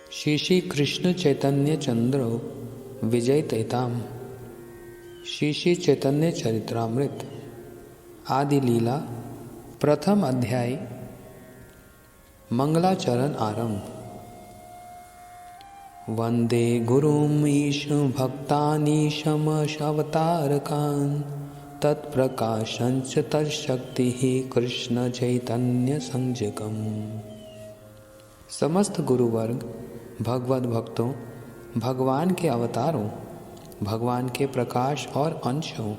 श्री श्री कृष्ण चैतन्य चंद्र विजय तैताम। श्री श्री चैतन्य चरित्रामृत आदि लीला प्रथम अध्याय मंगलाचरण आरंभ। वंदे गुरुम ईश भक्तानीशमशवतारकान् तत्प्रकाशंच तत्शक्ति कृष्ण चैतन्य संजकम्। समस्त गुरुवर्ग भगवत भक्तों, भगवान के अवतारों, भगवान के प्रकाश और अंशों,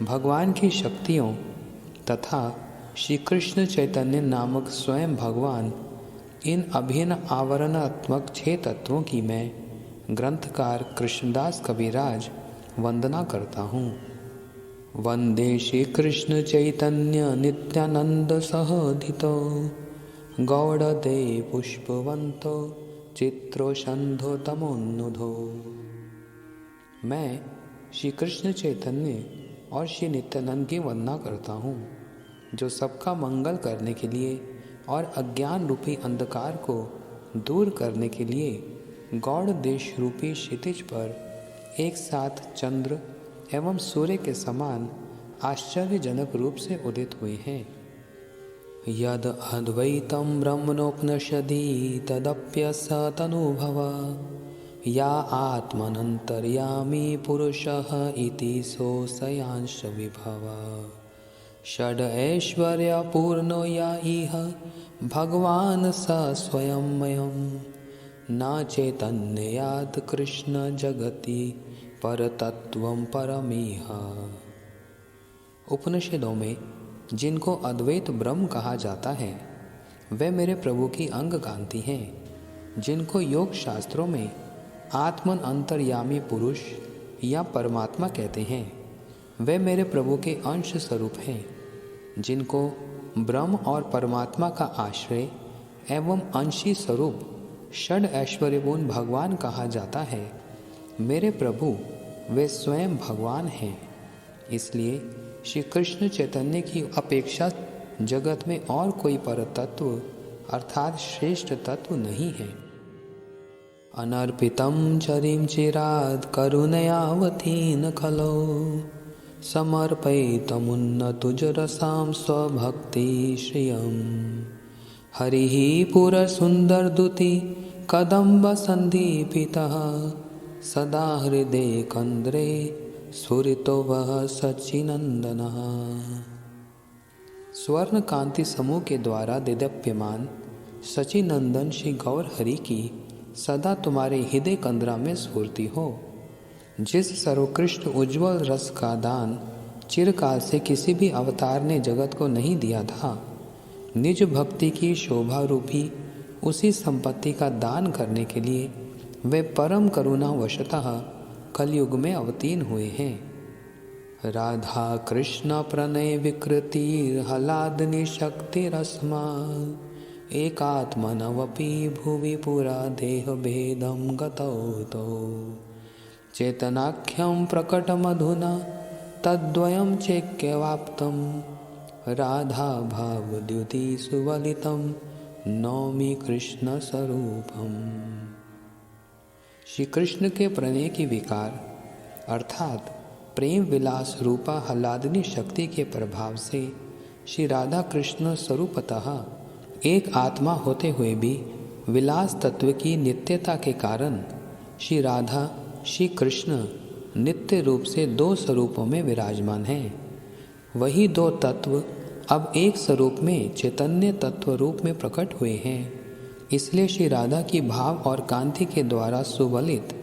भगवान की शक्तियों तथा श्री कृष्ण चैतन्य नामक स्वयं भगवान, इन अभिन्न आवरणात्मक 6 तत्वों की मैं ग्रंथकार कृष्णदास कविराज वंदना करता हूँ। वंदे श्री कृष्ण चैतन्य नित्यानंद सहोदितो गौड़दे पुष्पवंतो चित्रोषंधो तमोन्नुधो। मैं श्री कृष्ण चैतन्य और श्री नित्यानंद की वंदना करता हूँ, जो सबका मंगल करने के लिए और अज्ञान रूपी अंधकार को दूर करने के लिए गौड़ देश रूपी क्षितिज पर एक साथ चंद्र एवं सूर्य के समान आश्चर्यजनक रूप से उदित हुए हैं। यद अद्वैतं ब्रह्मणोपनिषदि तदप्यसतनुभव या आत्मनन्तर्यामी पुरुषः इति सोऽसयांश विभव। षड् ऐश्वर्यपूर्णो या इह भगवान् स स्वयंमयं न चैतन्यात् कृष्ण जगति परतत्वं परमिह। उपनिषदों में जिनको अद्वैत ब्रह्म कहा जाता है, वे मेरे प्रभु की अंग कांति हैं। जिनको योग शास्त्रों में आत्मन अंतर्यामी पुरुष या परमात्मा कहते हैं, वे मेरे प्रभु के अंश स्वरूप हैं। जिनको ब्रह्म और परमात्मा का आश्रय एवं अंशी स्वरूप षड ऐश्वर्यपूर्ण भगवान कहा जाता है, मेरे प्रभु वे स्वयं भगवान हैं। इसलिए श्री कृष्ण चैतन्य की अपेक्षा जगत में और कोई परतत्व अर्थात श्रेष्ठ तत्व नहीं है। अनर्पितं चरिं चिरात् करुणयावतीर्न खलौ समर्पयितमुन्नतुजरसां स्वभक्ति श्रियम्। हरिः पुरसुन्दरदुति कदम्ब सन्दीपितः सदा हृदये कन्द्रे स्फुरितो वह सच्चिनंदनः। स्वर्ण कांति समूह के द्वारा दिदप्यमान सचिनंदन श्री गौर हरि की सदा तुम्हारे हृदय कंद्रा में स्फूर्ति हो। जिस सर्वोत्कृष्ट उज्ज्वल रस का दान चिरकाल से किसी भी अवतार ने जगत को नहीं दिया था, निज भक्ति की शोभा रूपी उसी संपत्ति का दान करने के लिए वे परम करुणा वशतः कलयुग में अवतीर्ण हुए हैं। राधा कृष्ण प्रणय विकृति हलादनि शक्ति रस्मा एकात्मनवपि भुवि पुरा देह भेदम गतौ तो चेतनाख्यं प्रकटमधुना तद्वयं चैक्यवाप्तं राधा भावद्युति सुवलितं नौमि कृष्ण स्वरूपम्। श्री कृष्ण के प्रणय की विकार अर्थात प्रेम विलास रूपा हलादनी शक्ति के प्रभाव से श्री राधा कृष्ण स्वरूपतः एक आत्मा होते हुए भी विलास तत्व की नित्यता के कारण श्री राधा श्री कृष्ण नित्य रूप से 2 स्वरूपों में विराजमान हैं। वही 2 तत्व अब एक स्वरूप में चैतन्य तत्व रूप में प्रकट हुए हैं। इसलिए श्री राधा की भाव और कांति के द्वारा सुबलित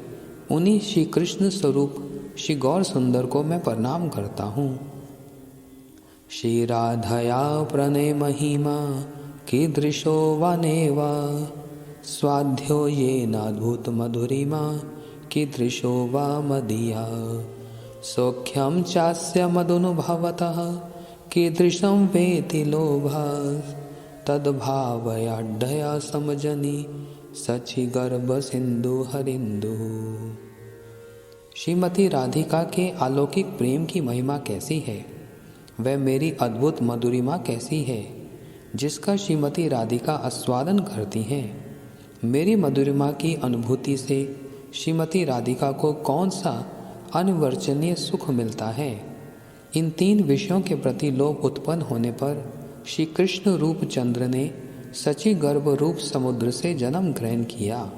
उन्हीं श्री कृष्ण स्वरूप श्री गौर सुंदर को मैं प्रणाम करता हूँ। श्री राधया प्रणय महिमा कीदृशो वनेवा स्वाध्यो ये नाद्भुत मधुरिमा कीदृशो वा मदीया सौख्यम चास्य मदनुभवतः कीदृशं वेति लोभा तद्भावयाढ्या समजनी सचि गर्भ सिंधु हरिंदु। श्रीमती राधिका के अलौकिक प्रेम की महिमा कैसी है, वह मेरी अद्भुत मधुरिमा कैसी है, जिसका श्रीमती राधिका आस्वादन करती हैं। मेरी मधुरिमा की अनुभूति से श्रीमती राधिका को कौन सा अनिर्वचनीय सुख मिलता है। इन 3 विषयों के प्रति लोभ उत्पन्न होने पर श्री कृष्ण रूप चंद्र ने सची गर्भ रूप समुद्र से जन्म ग्रहण किया।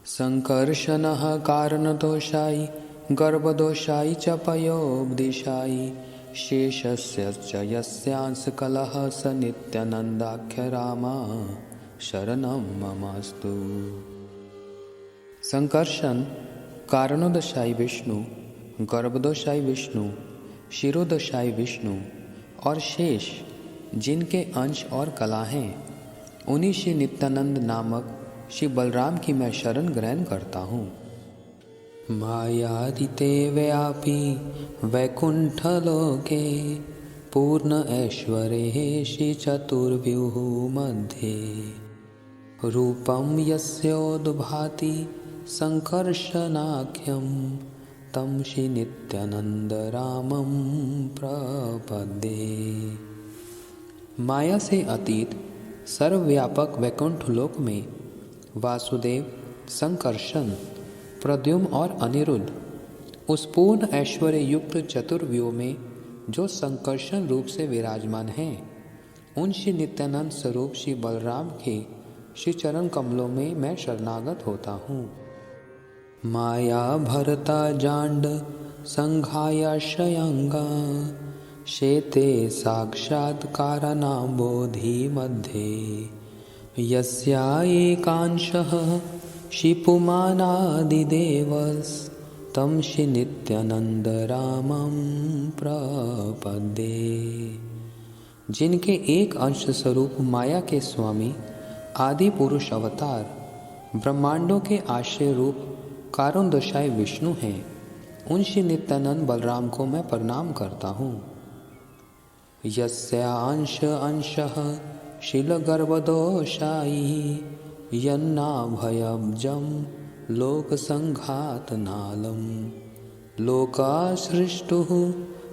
संकर्षणः कारणदोषाय गर्भदोषाय च पयोपदिशाय शेषस्य च यस्यांश कलह स नित्यानंदाख्य रामा शरणं ममास्तु। संकर्षण कारणोदशाई विष्णु, गर्भदोषाई विष्णु, शिरोदशाई विष्णु और शेष जिनके अंश और कला हैं, उन्हीं श्री नित्यानंद नामक श्री बलराम की मैं शरण ग्रहण करता हूँ। मायादिते व्यापी वैकुंठलोके पूर्ण ऐश्वर्ये श्री चतुर्व्यूह मध्ये रूपं यस्योद्भाति संकर्षणाख्यं तं श्री नित्यानंद रामं प्रपद्ये। माया से अतीत सर्वव्यापक वैकुंठ लोक में वासुदेव, संकर्षण, प्रद्युम्न और अनिरुद्ध उस पूर्ण ऐश्वर्य युक्त चतुर्व्यूह में जो संकर्षण रूप से विराजमान हैं, उन श्री नित्यानंद स्वरूप श्री बलराम के श्री चरण कमलों में मैं शरणागत होता हूँ। माया भरता जांड संघायाश्रयंगा शेते साक्षात्कारणाम्बोधि मध्ये यस्या एकांशः शिपुमानादिदेवस्तं श्री नित्यानंद रामं प्रपद्ये। जिनके एक अंश स्वरूप माया के स्वामी आदि पुरुष अवतार ब्रह्मांडों के आश्रय रूप कारणदोषाय विष्णु हैं, उन श्री नित्यानंद बलराम को मैं प्रणाम करता हूँ। यस्या अंश अंशः शीलगर्भदोषायि यन्नाभयब्जं लोकसंघातनालं लोकासृष्टुः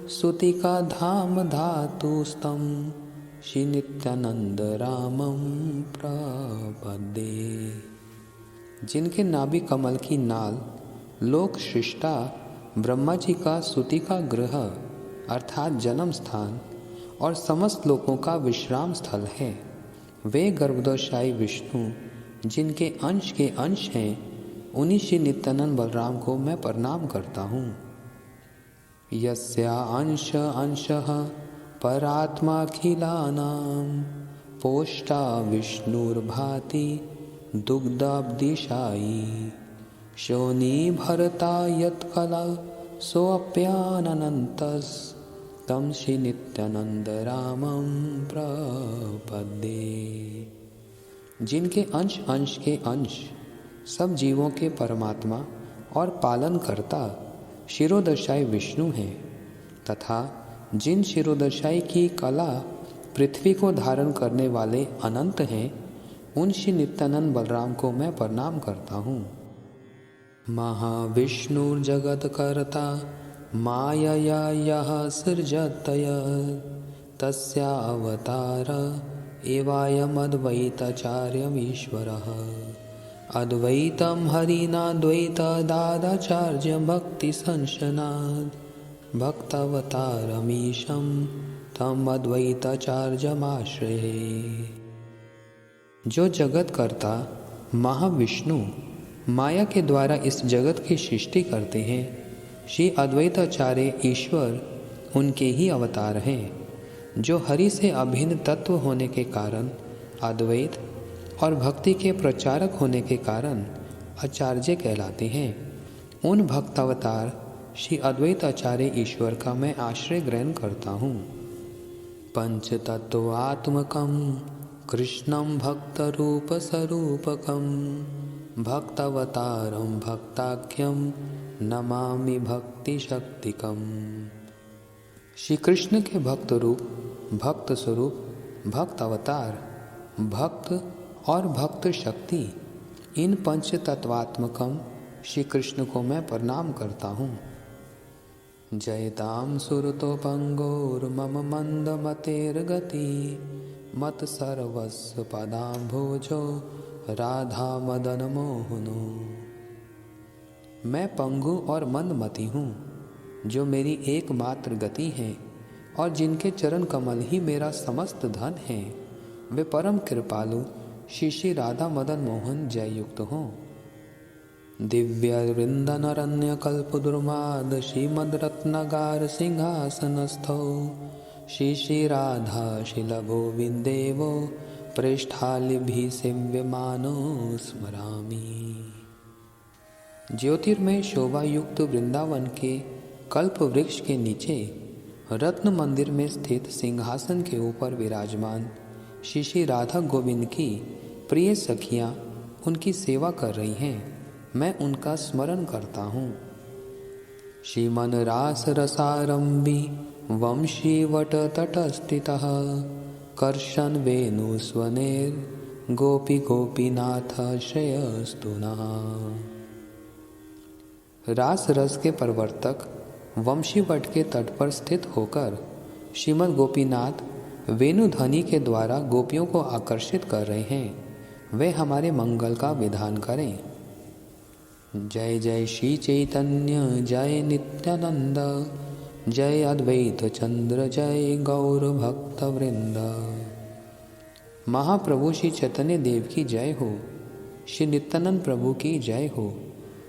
सुतिका धाम धातुस्तं श्री नित्यानंद रामं प्रपद्ये। जिनके नाभि कमल की नाल लोक सृष्टा ब्रह्मा जी का सुति का गृह अर्थात जन्म स्थान और समस्त लोकों का विश्राम स्थल है, वे गर्भदोषाई विष्णु जिनके अंश के अंश हैं, उन्हीं श्री नित्यानंद बलराम को मैं प्रणाम करता हूँ। यस्या अंश अंशः परात्माखिलानां पोष्टा विष्णुर्भाति दुग्धाब्दिशायी शोनी भरता यत्कला सोऽप्यानन्तस्तं श्री नित्यानंद रामं प्रपद्ये। जिनके अंश अंश के अंश सब जीवों के परमात्मा और पालन करता शिरोदशाई विष्णु हैं तथा जिन शिरोदशाई की कला पृथ्वी को धारण करने वाले अनंत हैं, उन श्री नित्यानंद बलराम को मैं प्रणाम करता हूँ। महाविष्णुर्जगत्कर्ता मायया यः सृजतय तस्यावतार एवायमद्वैताचार्यमीश्वरः अद्वैतं हरिनाद्वैतदादाचार्यं भक्तिसंशनात् भक्तावतारमीशं तम अद्वैताचार्यमाश्रये। जो जगत करता महाविष्णु माया के द्वारा इस जगत की सृष्टि करते हैं, श्री अद्वैताचार्य ईश्वर उनके ही अवतार हैं, जो हरि से अभिन्न तत्व होने के कारण अद्वैत और भक्ति के प्रचारक होने के कारण आचार्य कहलाते हैं। उन भक्तावतार श्री अद्वैताचार्य ईश्वर का मैं आश्रय ग्रहण करता हूँ। पंचतत्वात्मकं कृष्णं भक्तरूपस्वरूपकं भक्तावतारं भक्ताख्यं नमामि भक्तिशक्तिकम्। श्री कृष्ण के भक्त रूप, भक्त स्वरूप, भक्त अवतार, भक्त और भक्त शक्ति, इन पंच तत्वात्मकम श्री कृष्ण को मैं प्रणाम करता हूँ। जयताम सुरतो पंगोर्मम मंदमतेर्गति मत सर्वस्व पदाम्भोजो राधा मदन मोहनो। मैं पंगु और मंदमती हूँ, जो मेरी एकमात्र गति है और जिनके चरण कमल ही मेरा समस्त धन है, वे परम कृपालु श्री श्री राधा मदन मोहन जय युक्त हों। दिव्य वृंदनरण्य कल्पदुर्माद श्रीमद रत्नगार सिंहासनस्थौ श्री श्री राधा शिलभो विन्देवो प्रेष्ठालिभिः सेव्यमानो स्मरामि। ज्योतिर्मय शोभा युक्त वृंदावन के कल्प वृक्ष के नीचे रत्न मंदिर में स्थित सिंहासन के ऊपर विराजमान श्री श्री राधा गोविंद की प्रिय सखियां उनकी सेवा कर रही हैं। मैं उनका स्मरण करता हूँ। श्रीमन रास रसारंभी वंशी वट तटस्थितः कर्षण वेणु स्वनेर गोपी गोपीनाथ श्रेयस्तु नः। रास रस के प्रवर्तक वंशी वट के तट पर स्थित होकर श्रीमद गोपीनाथ वेणुध्वनि के द्वारा गोपियों को आकर्षित कर रहे हैं। वे हमारे मंगल का विधान करें। जय जय श्री चैतन्य जय नित्यानंद जय अद्वैत चंद्र जय गौर भक्त वृंद। महाप्रभु श्री चैतन्य देव की जय हो, श्री नित्यानंद प्रभु की जय हो,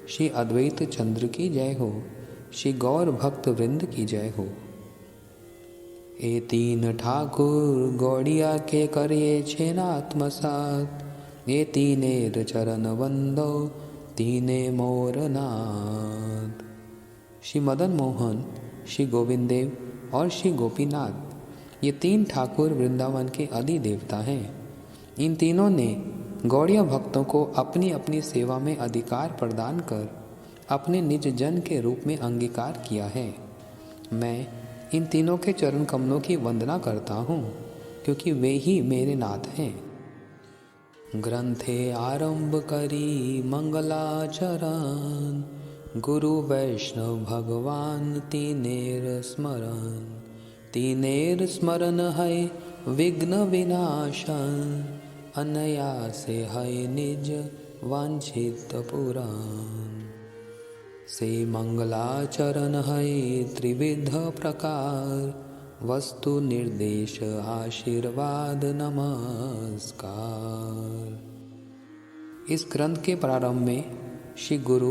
श्री अद्वैत चंद्र की जय हो, श्री गौर भक्त वृंद की जय हो। ए तीन ठाकुर गौड़िया के करिए छेन आत्मसात, ए तीनेर चरण बंदो तीने मोर नाथ। श्री मदन मोहन, श्री गोविंद देव और श्री गोपीनाथ, ये तीन ठाकुर वृंदावन के आदि देवता हैं। इन तीनों ने गौड़िया भक्तों को अपनी अपनी सेवा में अधिकार प्रदान कर अपने निज जन के रूप में अंगीकार किया है। मैं इन तीनों के चरण कमलों की वंदना करता हूँ, क्योंकि वे ही मेरे नाथ हैं। ग्रंथे आरंभ करी मंगलाचरण, गुरु वैष्णव भगवान तीनेर स्मरण। तीनेर स्मरण है विघ्न विनाशन, अनायासे है निज वांछित पुराण। से मंगलाचरण है त्रिविध प्रकार, वस्तु निर्देश आशीर्वाद नमस्कार। इस ग्रंथ के प्रारंभ में श्री गुरु,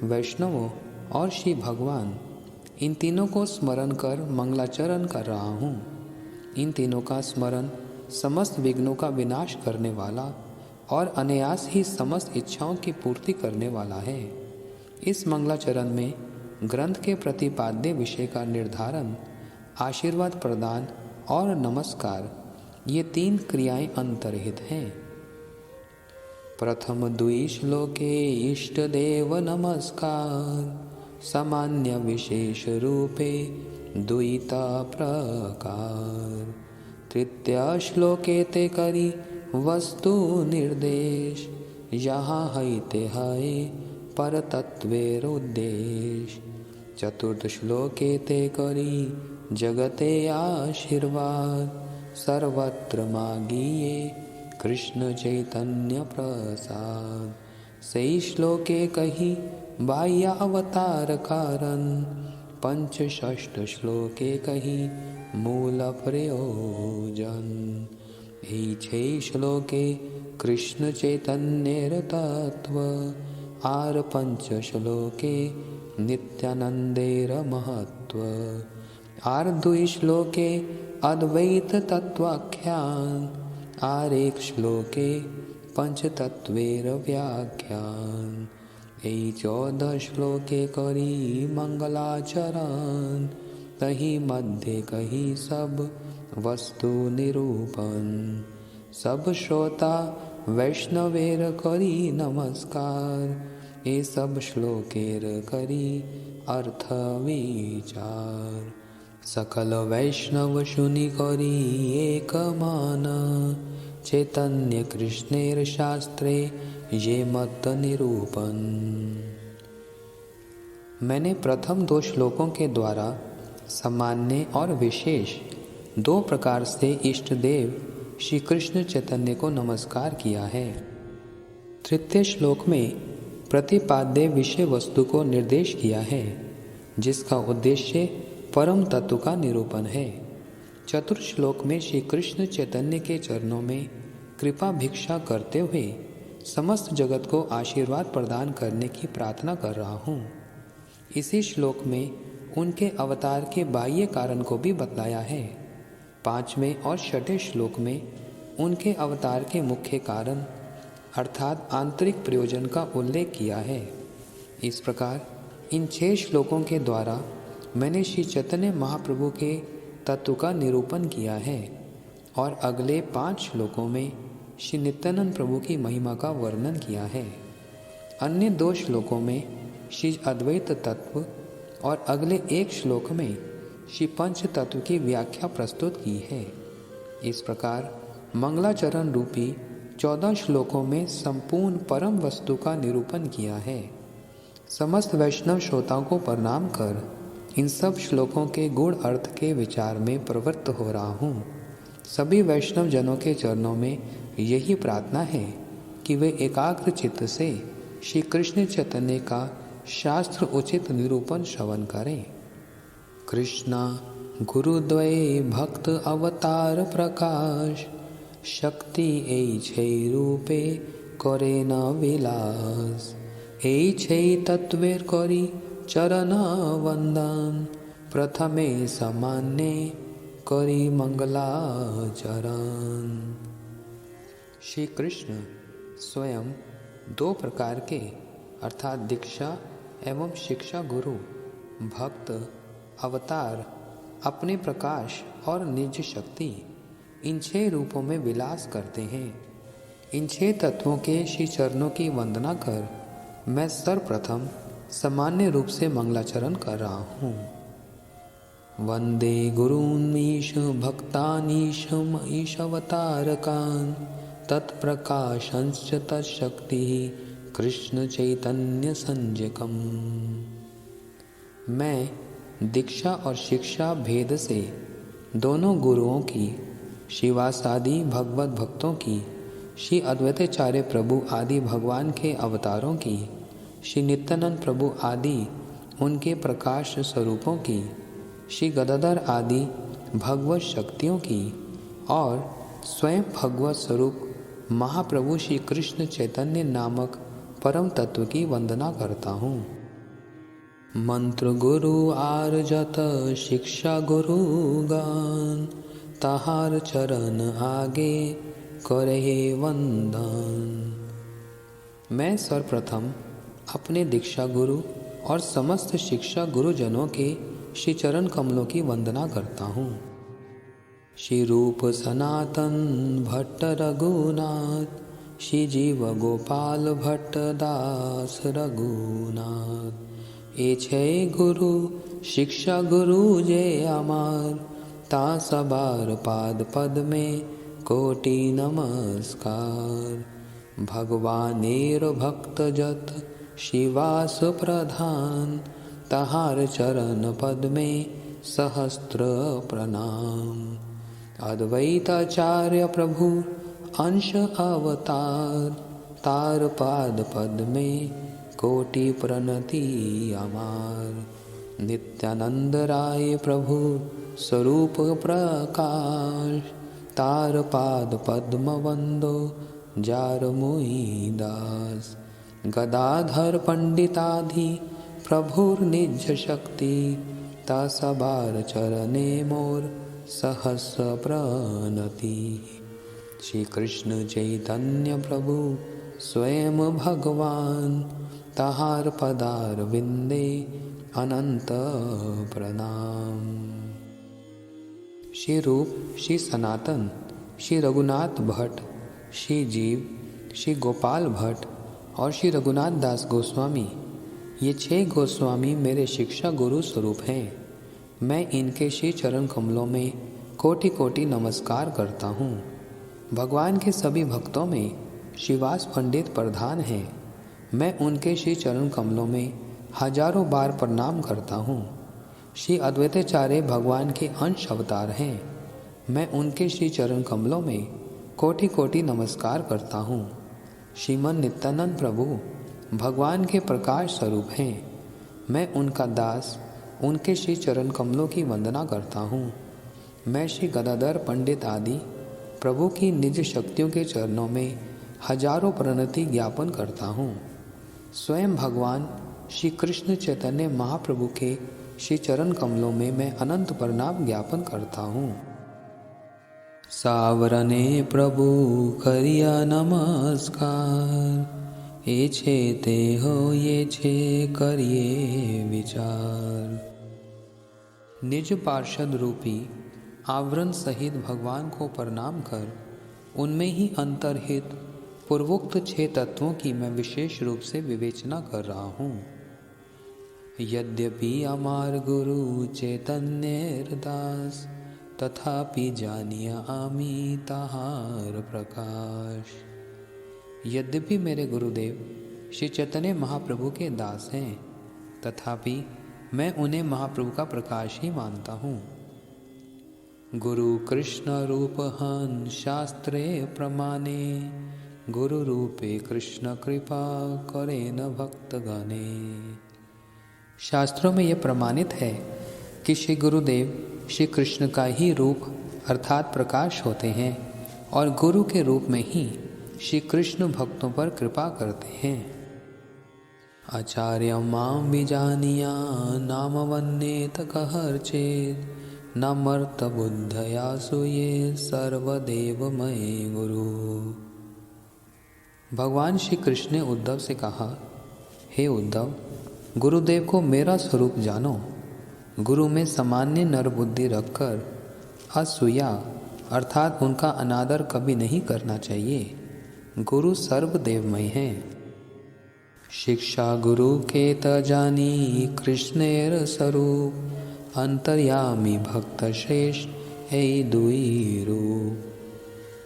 वैष्णवों और श्री भगवान, इन तीनों को स्मरण कर मंगलाचरण कर रहा हूँ। इन तीनों का स्मरण समस्त विघ्नों का विनाश करने वाला और अनायास ही समस्त इच्छाओं की पूर्ति करने वाला है। इस मंगलाचरण में ग्रंथ के प्रतिपाद्य विषय का निर्धारण, आशीर्वाद प्रदान और नमस्कार, ये तीन क्रियाएं अंतर्हित हैं। प्रथम द्वि श्लोके इष्ट देव नमस्कार, सामान्य विशेष रूपे द्विता प्रकार। तृतीय श्लोके ते करी वस्तु निर्देश, यहाँ है ते है पर तत्वेर उद्देश। चतुर्थ श्लोके ते करी जगते आशीर्वाद, सर्वत्र मागिए कृष्ण चैतन्य प्रसाद। सही श्लोके कही बाह्य अवतार कारण, पंच षष्ठ श्लोके कही मूल प्रयोजन। यही 6 श्लोके कृष्ण चैतन्य तत्व, आर 5 श्लोके नित्यानंदेर महत्व। आर 2 श्लोके अद्वैत तत्वाख्यान, आर 1 श्लोके पंचतत्वेर व्याख्यान। यही 14 श्लोके करी मंगलाचरण, तही मध्य कही सब वस्तु निरूपण। सब श्रोता वैष्णवेर करी नमस्कार, ये सब श्लोकेर करी अर्थ विचार। सकल वैष्णव शुनि करी एक मान, चैतन्य कृष्णेर शास्त्रे ये मत निरूपण। मैंने प्रथम 2 श्लोकों के द्वारा सामान्य और विशेष 2 प्रकार से इष्ट देव श्री कृष्ण चैतन्य को नमस्कार किया है। तृतीय श्लोक में प्रतिपाद्य विषय वस्तु को निर्देश किया है, जिसका उद्देश्य परम तत्व का निरूपण है। चतुर्थ श्लोक में श्री कृष्ण चैतन्य के चरणों में कृपा भिक्षा करते हुए समस्त जगत को आशीर्वाद प्रदान करने की प्रार्थना कर रहा हूँ। इसी श्लोक में उनके अवतार के बाह्य कारण को भी बतलाया है। पांचवें और छठे श्लोक में उनके अवतार के मुख्य कारण अर्थात आंतरिक प्रयोजन का उल्लेख किया है। इस प्रकार इन 6 श्लोकों के द्वारा मैंने श्री चैतन्य महाप्रभु के तत्व का निरूपण किया है और अगले 5 श्लोकों में श्री नित्यानंद प्रभु की महिमा का वर्णन किया है। अन्य 2 श्लोकों में श्री अद्वैत तत्व और अगले 1 श्लोक में श्री पंच तत्व की व्याख्या प्रस्तुत की है। इस प्रकार मंगलाचरण रूपी 14 श्लोकों में संपूर्ण परम वस्तु का निरूपण किया है। समस्त वैष्णव श्रोताओं को प्रणाम कर इन सब श्लोकों के गूढ़ अर्थ के विचार में प्रवृत्त हो रहा हूँ। सभी वैष्णव जनों के चरणों में यही प्रार्थना है कि वे एकाग्र चित्त से श्री कृष्ण चैतन्य का शास्त्र उचित निरूपण श्रवण करें। कृष्णा गुरुद्वये भक्त अवतार प्रकाश, शक्ति ऐछै रूपे करे न विलास, ऐछै तत्वेर करी चरण वंदन, प्रथमे सामान्य करी मंगलाचरण। श्री कृष्ण स्वयं 2 प्रकार के अर्थात दीक्षा एवं शिक्षा गुरु, भक्त, अवतार, अपने प्रकाश और निज शक्ति, इन 6 रूपों में विलास करते हैं। इन 6 तत्वों के श्री चरणों की वंदना कर मैं सर्वप्रथम सामान्य रूप से मंगलाचरण कर रहा हूँ। वंदे गुरूनीश भक्तानीशम ईशवतारकान्, तत्प्रकाशंश्च तत्शक्ति कृष्ण चैतन्य संजकम्। मैं दीक्षा और शिक्षा भेद से दोनों गुरुओं की, शिवासादि भगवत भक्तों की, श्री अद्वैताचार्य प्रभु आदि भगवान के अवतारों की, श्री नित्यानंद प्रभु आदि उनके प्रकाश स्वरूपों की, श्री गदाधर आदि भगवत शक्तियों की और स्वयं भगवत स्वरूप महाप्रभु श्री कृष्ण चैतन्य नामक परम तत्व की वंदना करता हूँ। मंत्र गुरु आर्जत शिक्षा गुरु गान, तहार चरण आगे करे वंदन। मैं सर्वप्रथम अपने दीक्षा गुरु और समस्त शिक्षा गुरुजनों के श्री चरण कमलों की वंदना करता हूँ। श्री रूप सनातन भट्ट रघुनाथ, श्री जीव गोपाल भट्ट दास रघुनाथ, ऐछै गुरु शिक्षा गुरु जे अमार, ता सबार पाद पद में कोटि नमस्कार। भगवानेर भक्त जत शिवास प्रधान, तहार चरण पद में सहस्त्र प्रणाम। अद्वैताचार्य प्रभु अंश अवतार, तार पाद पद में कोटि प्रणति अमार। नित्यानंद राय प्रभु स्वरूप प्रकाश, तार पाद पद्म वंदो जार मोहि दास। गदाधर पंडिताधि प्रभुर निज शक्ति, ता सबार चरणे मोर सहस प्रणति। श्री कृष्ण चैतन्य प्रभु स्वयं भगवान, तहार पदार विंदे अनंत प्रणाम। श्री रूप, श्री सनातन, श्री रघुनाथ भट्ट, श्री जीव, श्री गोपाल भट्ट और श्री रघुनाथ दास गोस्वामी, ये 6 गोस्वामी मेरे शिक्षा गुरु स्वरूप हैं। मैं इनके श्री चरण कमलों में कोटि कोटि नमस्कार करता हूँ। भगवान के सभी भक्तों में शिवास पंडित प्रधान हैं। मैं उनके श्री चरण कमलों में हजारों बार प्रणाम करता हूँ। श्री अद्वैताचार्य भगवान के अंश अवतार हैं। मैं उनके श्री चरण कमलों में कोटि कोटि नमस्कार करता हूँ। श्रीमन नित्यानंद प्रभु भगवान के प्रकाश स्वरूप हैं। मैं उनका दास उनके श्री चरण कमलों की वंदना करता हूँ। मैं श्री गदाधर पंडित आदि प्रभु की निज शक्तियों के चरणों में हजारों प्रणति ज्ञापन करता हूँ। स्वयं भगवान श्री कृष्ण चैतन्य महाप्रभु के श्री चरण कमलों में मैं अनंत प्रणाम ज्ञापन करता हूँ। सावरने प्रभु करिया नमस्कार, ये छे ते हो ये छे करिए विचार। निज पार्षद रूपी आवरण सहित भगवान को प्रणाम कर उनमें ही अंतर्हित पूर्वोक्त 6 तत्वों की मैं विशेष रूप से विवेचना कर रहा हूँ। यद्यपि अमार गुरु चैतन्य दास, तथापि जानिया आमी ताहार प्रकाश। यद्यपि मेरे गुरुदेव श्री चैतन्य महाप्रभु के दास हैं, तथापि मैं उन्हें महाप्रभु का प्रकाश ही मानता हूँ। गुरु कृष्ण रूप हन शास्त्रे प्रमाणे, गुरु रूपे कृष्ण कृपा करे न भक्त गणे। शास्त्रों में यह प्रमाणित है कि श्री गुरुदेव श्री कृष्ण का ही रूप अर्थात प्रकाश होते हैं और गुरु के रूप में ही श्री कृष्ण भक्तों पर कृपा करते हैं। आचार्य माम विजानिया नाम वन्नेत कहर्चेत, न मर्त बुद्धया सुये सर्वदेवमय गुरु। भगवान श्री कृष्ण ने उद्धव से कहा, हे उद्धव, गुरुदेव को मेरा स्वरूप जानो। गुरु में सामान्य नरबुद्धि रखकर असूया अर्थात उनका अनादर कभी नहीं करना चाहिए। गुरु सर्वदेवमय है। शिक्षा गुरु के तजानी कृष्णेर स्वरूप, अंतर्यामी भक्त श्रेष्ठ ए दुई रूप।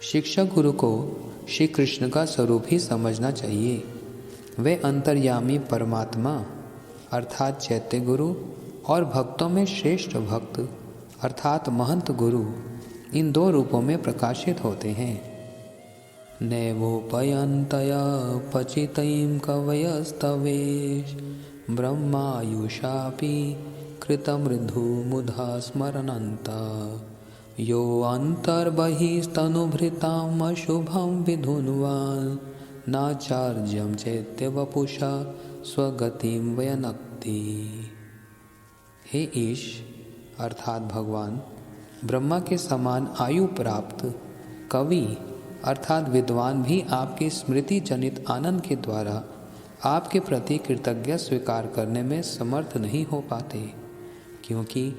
शिक्षक गुरु को श्री कृष्ण का स्वरूप ही समझना चाहिए। वे अंतर्यामी परमात्मा अर्थात चैत्य गुरु और भक्तों में श्रेष्ठ भक्त अर्थात महंत गुरु, इन 2 रूपों में प्रकाशित होते हैं। नैवोपयन्तया पचितैं कवयस्तवेश, ब्रह्मायुषापि कृतमृदुमुधा स्मरन्ता, यो अन्तर्बहिस्तनुभृताम् अशुभं विधुन्वान्, नाचार्यं चैत्यवपुषा स्वगतिं वयनक्ति। हे ईश अर्थात भगवान, ब्रह्मा के समान आयु प्राप्त कवि अर्थात विद्वान भी आपकी स्मृति जनित आनंद के द्वारा आपके प्रति कृतज्ञ स्वीकार करने में समर्थ नहीं हो पाते, क्योंकि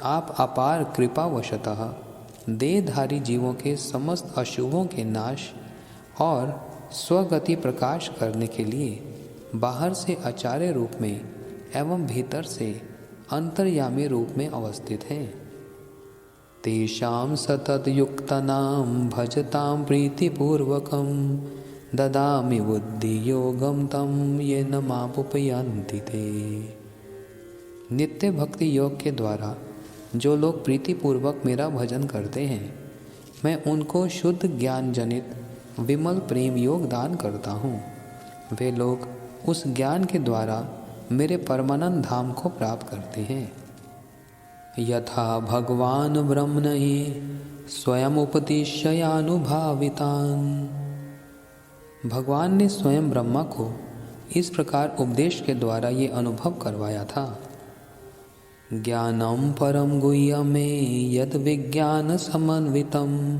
आप अपार कृपावशतः देहधारी जीवों के समस्त अशुभों के नाश और स्वगति प्रकाश करने के लिए बाहर से आचार्य रूप में एवं भीतर से अंतर्यामी रूप में अवस्थित हैं। तेषां सतत युक्तानां भजतां प्रीतिपूर्वकं, ददामि बुद्धि योगम तम येन मापुपयन्ति ते। नित्य भक्ति योग के द्वारा जो लोग प्रीतिपूर्वक मेरा भजन करते हैं, मैं उनको शुद्ध ज्ञान जनित विमल प्रेम योग दान करता हूँ। वे लोग उस ज्ञान के द्वारा मेरे परमानंद धाम को प्राप्त करते हैं। यथा भगवान ब्रह्मणि स्वयं उपदिश्यानुभावितान्। भगवान ने स्वयं ब्रह्मा को इस प्रकार उपदेश के द्वारा ये अनुभव करवाया था। ज्ञानम परम गुह्यमे यद विज्ञान समन्वितम,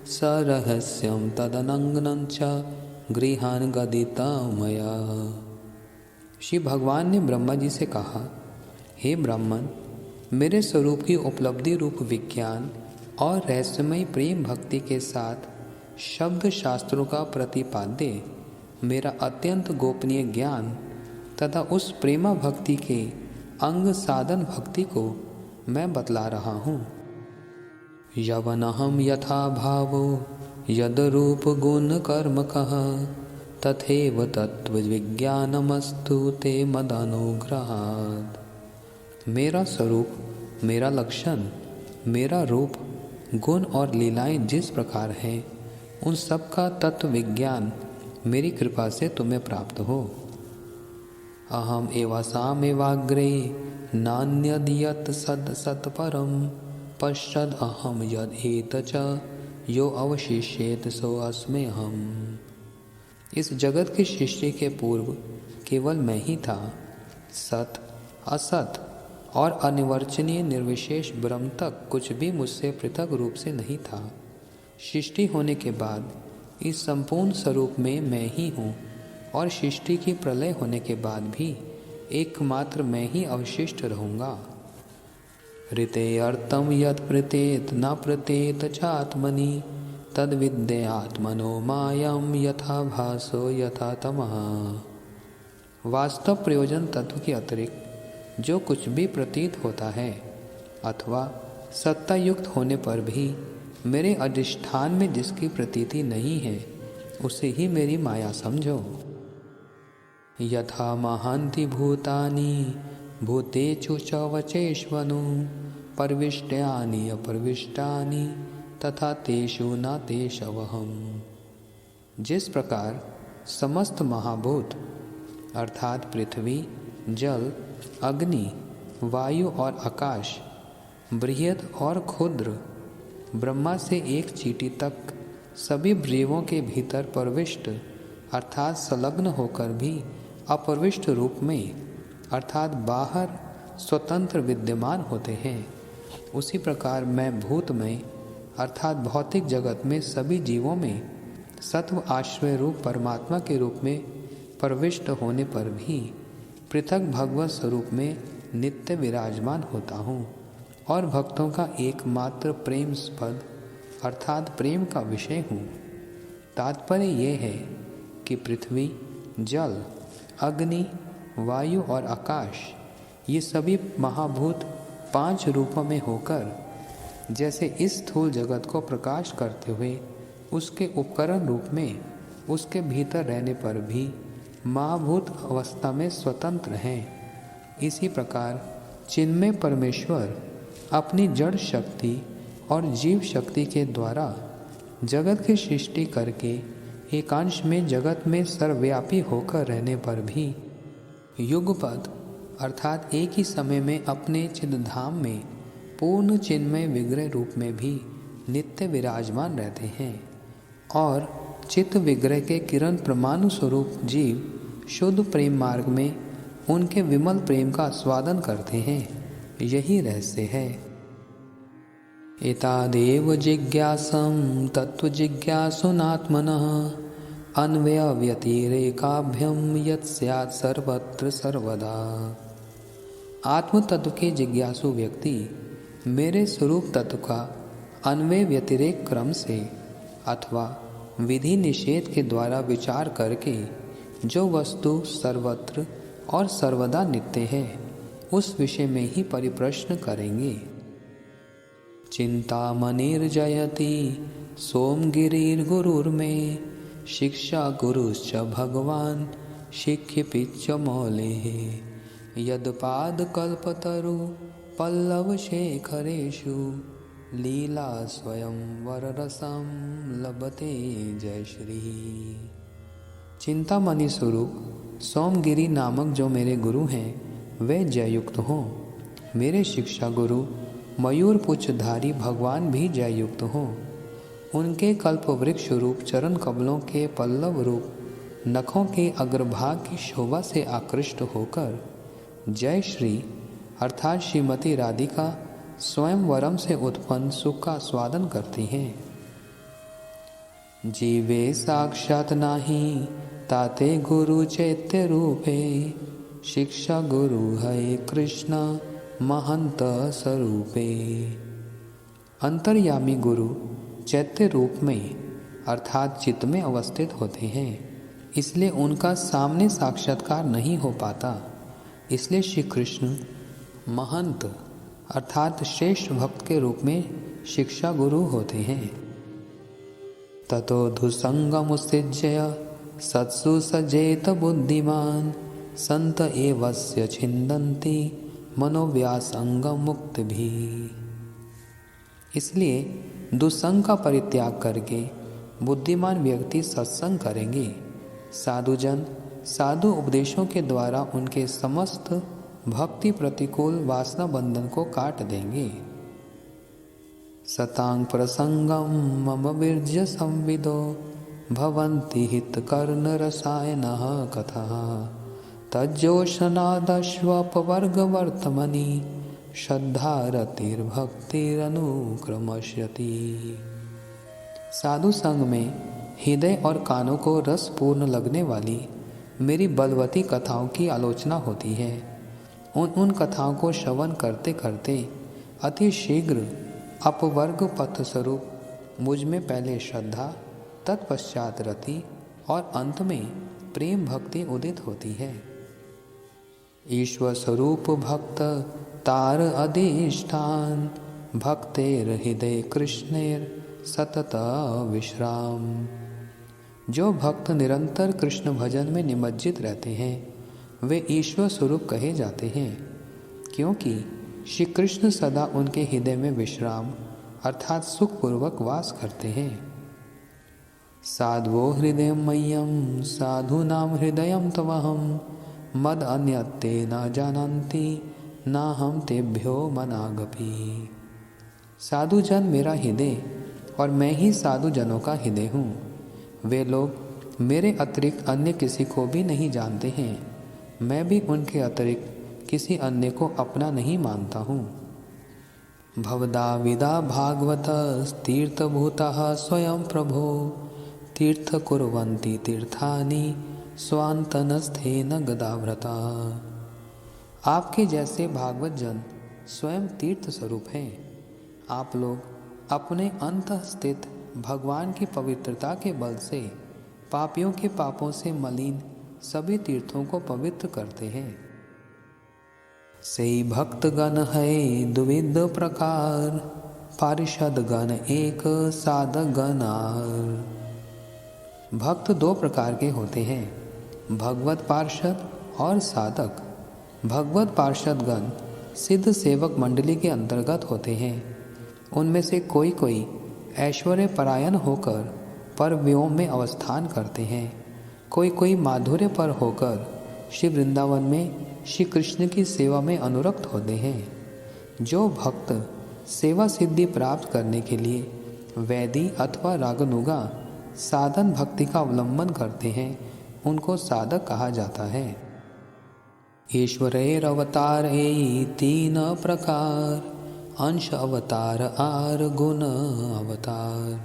सरहस्यम तदनंगनं च गृहान गदिता मया। श्री भगवान ने ब्रह्मा जी से कहा, हे ब्राह्मण, मेरे स्वरूप की उपलब्धि रूप विज्ञान और रहस्यमय प्रेम भक्ति के साथ शब्द शास्त्रों का प्रतिपाद्य मेरा अत्यंत गोपनीय ज्ञान तथा उस प्रेमा भक्ति के अंग साधन भक्ति को मैं बतला रहा हूँ। यवनहम यथा भावो यद रूप गुण कर्म कह, तथैव तत्व विज्ञानमस्तु ते मदानुग्रहात्। मेरा स्वरूप, मेरा लक्षण, मेरा रूप, गुण और लीलाएं जिस प्रकार हैं, उन सब का तत्व विज्ञान मेरी कृपा से तुम्हें प्राप्त हो। अहम एवासामेवाग्रे नान्यद यत् सद सत्परम पश्चाद अहम यद एत च यो अवशिष्येत सो अस्मे अहम। इस जगत की सृष्टि के पूर्व केवल मैं ही था। सत, असत और अनिर्वचनीय निर्विशेष ब्रह्म तक कुछ भी मुझसे पृथक रूप से नहीं था। सृष्टि होने के बाद इस संपूर्ण स्वरूप में मैं ही हूँ और सृष्टि की प्रलय होने के बाद भी एकमात्र मैं ही अवशिष्ट रहूँगा। ऋते अर्थम यत् प्रतीत न प्रतीत चात्मनि तद विद्यात्मनो मायम यथा भासो यथा तमः। वास्तव प्रयोजन तत्व के अतिरिक्त जो कुछ भी प्रतीत होता है अथवा सत्ता युक्त होने पर भी मेरे अधिष्ठान में जिसकी प्रतीति नहीं है उसे ही मेरी माया समझो। यथा महान्ति भूतानि भूतेषु च वचेष्वनु प्रविष्टानि अप्रविष्टानि तथा तेषु न तेषवहम। जिस प्रकार समस्त महाभूत अर्थात पृथ्वी, जल, अग्नि, वायु और आकाश, बृहद और क्षुद्र, ब्रह्मा से एक चींटी तक सभी जीवों के भीतर प्रविष्ट अर्थात संलग्न होकर भी अप्रविष्ट रूप में अर्थात बाहर स्वतंत्र विद्यमान होते हैं, उसी प्रकार मैं भूतमय अर्थात भौतिक जगत में सभी जीवों में सत्व आश्रय रूप परमात्मा के रूप में प्रविष्ट होने पर भी पृथक भगवत स्वरूप में नित्य विराजमान होता हूँ और भक्तों का एकमात्र प्रेम स्पद अर्थात प्रेम का विषय हूँ। तात्पर्य ये है कि पृथ्वी, जल, अग्नि, वायु और आकाश ये सभी महाभूत 5 रूपों में होकर जैसे इस स्थूल जगत को प्रकाश करते हुए उसके उपकरण रूप में उसके भीतर रहने पर भी महाभूत अवस्था में स्वतंत्र हैं, इसी प्रकार चिन्मय परमेश्वर अपनी जड़ शक्ति और जीव शक्ति के द्वारा जगत की सृष्टि करके एकांश में जगत में सर्वव्यापी होकर रहने पर भी युगपद अर्थात एक ही समय में अपने चिद्धाम में पूर्ण चिन्मय विग्रह रूप में भी नित्य विराजमान रहते हैं और चित्त विग्रह के किरण परमाणु स्वरूप जीव शुद्ध प्रेम मार्ग में उनके विमल प्रेम का स्वादन करते हैं। यही रहस्य है। एतादेव जिज्ञासं तत्व जिज्ञासुनात्मनः अन्वय व्यतिरेकाभ्यम यत् स्यात् सर्वत्र सर्वदा। आत्म तत्व के जिज्ञासु व्यक्ति मेरे स्वरूप तत्व का अन्वय व्यतिरेक क्रम से अथवा विधि निषेध के द्वारा विचार करके जो वस्तु सर्वत्र और सर्वदा नित्य है उस विषय में ही परिप्रश्न करेंगे। चिंतामणिर्जयति सोमगिरिर्गुरुर्मे शिक्षा गुरुश्च भगवान शिक्षिपिच्च मौलेः यदपादकल्पतरु पल्लवशेखरेषु लीला स्वयं वररसम लभते जय श्री। चिंतामणि स्वरूप सोमगिरी नामक जो मेरे गुरु हैं वे जययुक्त हों। मेरे शिक्षा गुरु मयूर पुच्छधारी भगवान भी जययुक्त हों। उनके कल्प वृक्ष रूप चरण कमलों के पल्लव रूप नखों के अग्रभाग की शोभा से आकृष्ट होकर जय श्री अर्थात श्रीमती राधिका स्वयं वरम से उत्पन्न सुख का स्वादन करती हैं। जीवे साक्षात नाही ताते गुरु चैत्य रूपे शिक्षा गुरु है कृष्ण महंत स्वरूपे। अंतर्यामी गुरु चैत्य रूप में अर्थात चित्त में अवस्थित होते हैं, इसलिए उनका सामने साक्षात्कार नहीं हो पाता। इसलिए श्री कृष्ण महंत अर्थात श्रेष्ठ भक्त के रूप में शिक्षा गुरु होते हैं। ततो धुसंगम उत्सृज्य सत्सु सजेत बुद्धिमान संत एवस्य छिन्दन्ति मनोव्यासंगम मुक्त भी। इसलिए दुसंग का परित्याग करके बुद्धिमान व्यक्ति सत्संग करेंगे साधुजन साधु उपदेशों के द्वारा उनके समस्त भक्ति प्रतिकूल वासना बंधन को काट देंगे। सतांग प्रसंगम मम वीर्य संविदो भवन्ति हितकर्ण रसायनः कथः तज्जोषनादश्वपवर्गवर्तमनि श्रद्धारतिर्भक्तिरनुक्रमश्यति। साधु संग में हृदय और कानों को रसपूर्ण लगने वाली मेरी बलवती कथाओं की आलोचना होती है। उन कथाओं को श्रवण करते करते अति शीघ्र अपवर्ग पथ स्वरूप मुझ में पहले श्रद्धा, तत्पश्चात रति और अंत में प्रेम भक्ति उदित होती है। ईश्वर स्वरूप भक्त तार अधिष्ठान भक्तेर हृदय कृष्णेर सतत विश्राम। जो भक्त निरंतर कृष्ण भजन में निमज्जित रहते हैं वे ईश्वर स्वरूप कहे जाते हैं, क्योंकि श्री कृष्ण सदा उनके हृदय में विश्राम अर्थात सुखपूर्वक वास करते हैं। साधवो हृदय मह्यम साधूनाम हृदयम तवहम मद अन्यते न जानन्ति न हम तेभ्यो मनागपि। साधुजन मेरा हृदय और मैं ही साधुजनों का हृदय हूँ। वे लोग मेरे अतिरिक्त अन्य किसी को भी नहीं जानते हैं, मैं भी उनके अतिरिक्त किसी अन्य को अपना नहीं मानता हूँ। भवदा विदा भागवत तीर्थभूतः स्वयं प्रभो तीर्थ कुर्वन्ति तीर्थानि स्वान्तनस्थेन गदाव्रता। आपके जैसे भागवत जन स्वयं तीर्थ स्वरूप हैं। आप लोग अपने अंतः स्थित भगवान की पवित्रता के बल से पापियों के पापों से मलिन सभी तीर्थों को पवित्र करते हैं। सही भक्त गण है द्विविध प्रकार पारिषद गण एक साधक गणार। भक्त दो प्रकार के होते हैं, भगवत पार्षद और साधक। भगवत पार्षद गण सिद्ध सेवक मंडली के अंतर्गत होते हैं। उनमें से कोई कोई ऐश्वर्य परायण होकर पर व्योम में अवस्थान करते हैं, कोई कोई माधुर्य पर होकर श्री वृंदावन में श्री कृष्ण की सेवा में अनुरक्त होते हैं। जो भक्त सेवा सिद्धि प्राप्त करने के लिए वैदी अथवा रागनुगा साधन भक्ति का अवलंबन करते हैं उनको साधक कहा जाता है। ईश्वरेर अवतार तीन प्रकार अंश अवतार आर गुण अवतार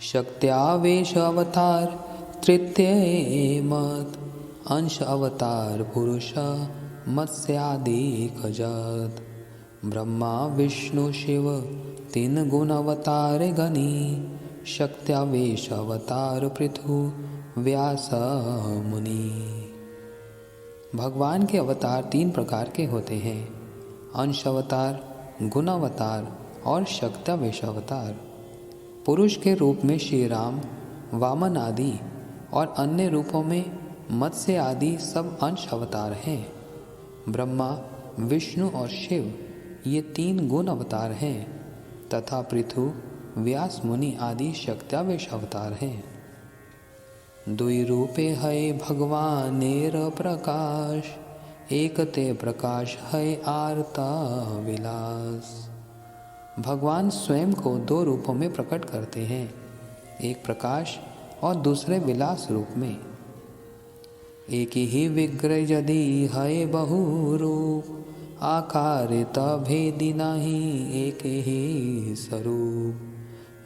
शक्त्यावेश अवतार तृतीय मत अंश अवतार पुरुष मत्स्यादि खजत। ब्रह्मा विष्णु शिव तीन गुण अवतार गणी शक्त्यावेश अवतार पृथु व्यास मुनि। भगवान के अवतार तीन प्रकार के होते हैं, अंश अवतार, गुण अवतार और शक्त्यावेश अवतार। पुरुष के रूप में श्री राम, वामन आदि और अन्य रूपों में मत्स्य आदि सब अंश अवतार हैं। ब्रह्मा, विष्णु और शिव ये तीन गुण अवतार हैं तथा पृथु, व्यास मुनि आदि शक्त्यावेश अवतार हैं। दुई रूपे है भगवानेर प्रकाश एकते प्रकाश है आरता विलास। भगवान स्वयं को दो रूपों में प्रकट करते हैं, एक प्रकाश और दूसरे विलास रूप में। एक ही विग्रह यदि है बहु रूप आकारित भेदी नहीं एक ही स्वरूप।